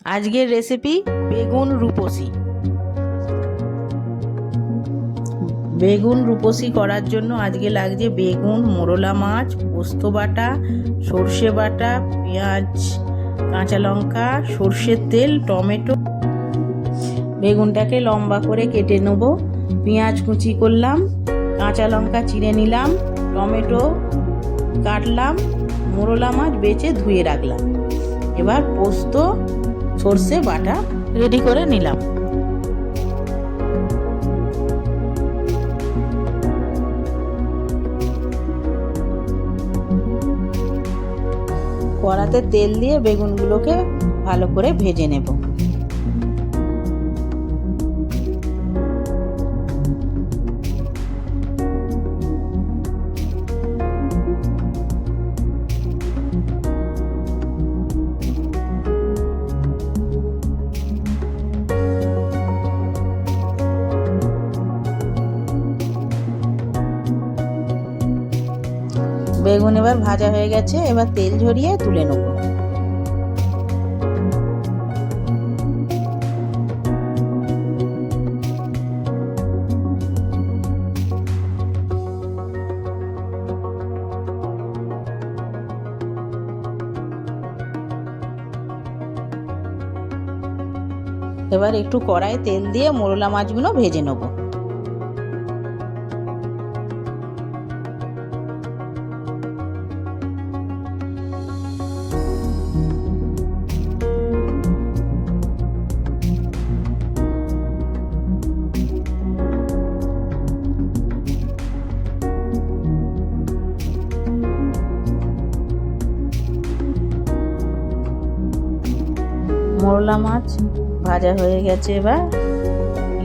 আজকের রেসিপি বেগুন রূপসী। বেগুন রূপসী করার জন্য আজকে লাগছে বেগুন, মোরলা মাছ, পোস্ত বাটা, সর্ষে বাটা, পেঁয়াজ, কাঁচা লঙ্কা, সর্ষের তেল, টমেটো। বেগুনটাকে লম্বা করে কেটে নেব। পেঁয়াজ কুচি করলাম, কাঁচা লঙ্কা চিড়ে নিলাম, টমেটো কাটলাম, মোরলা মাছ বেছে ধুয়ে রাখলাম। এবার পোস্ত সর্ষে বাটা রেডি করে নিলাম। কড়াতে তেল দিয়ে বেগুনগুলোকে ভালো করে ভেজে নেব। বেগুন এবার ভাজা হয়ে গেছে, এবার তেল ঝরিয়ে তুলে নেব। এবার একটু কড়াই তেল দিয়ে মোরলা মাছগুলো ভেজে নেব। মোরলা মাছ ভাজা হয়ে গেছে, এবার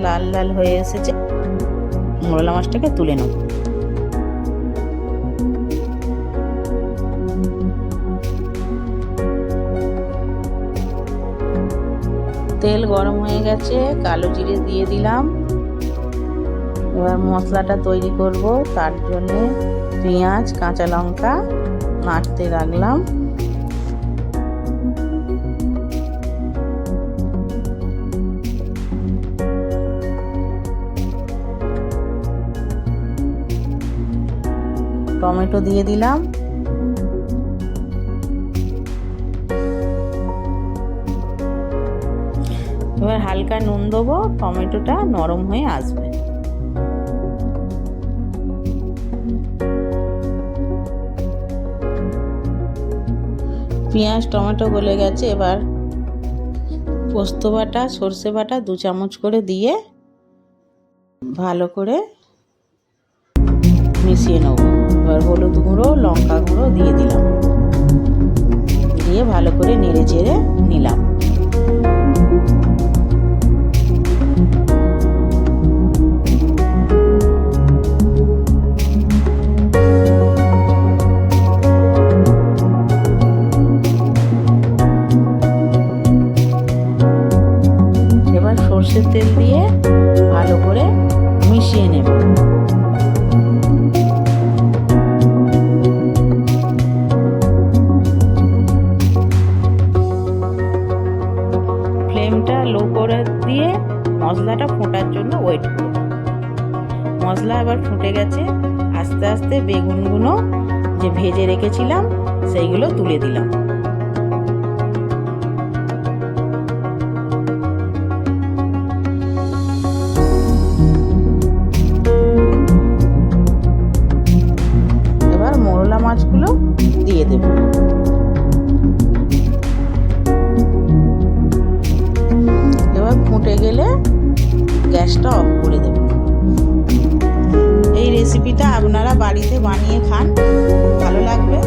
লাল লাল হয়ে এসেছে। মোরলা মাছটাকে তুলে নেব। তেল গরম হয়ে গেছে, কালো জিরে দিয়ে দিলাম। এবার মশলাটা তৈরি করব, তার জন্য পেঁয়াজ, কাঁচা লঙ্কা নাড়তে রাখলাম। টমেটো দিয়ে দিলাম। এবার হালকা নুন দেবো, টমেটোটা নরম হয়ে আসবে। পেঁয়াজ টমেটো গলে গেছে, এবার পোস্ত বাটা, সর্ষে বাটা 2 চামচ করে দিয়ে ভালো করে মিশিয়ে নেব। এবার হলুদ গুঁড়ো, লঙ্কা গুঁড়ো দিয়ে দিলাম, দিয়ে ভালো করে নেড়ে চেড়ে নিলাম। এবার সর্ষের তেল দিয়ে ভালো করে মিশিয়ে নেব। ফ্লেমটা লো করে দিয়ে মশলাটা ফোটার জন্য ওয়েট করব। মশলা এবার ফুটে গেছে, আস্তে আস্তে বেগুনগুলো যে ভেজে রেখেছিলাম সেইগুলো তুলে দিলাম। এবার মোরলা মাছগুলো দিয়ে দেব। ফুটে গেলে গ্যাসটা অফ করে দেব। এই রেসিপিটা আপনারা বাড়িতে বানিয়ে খান, ভালো লাগবে।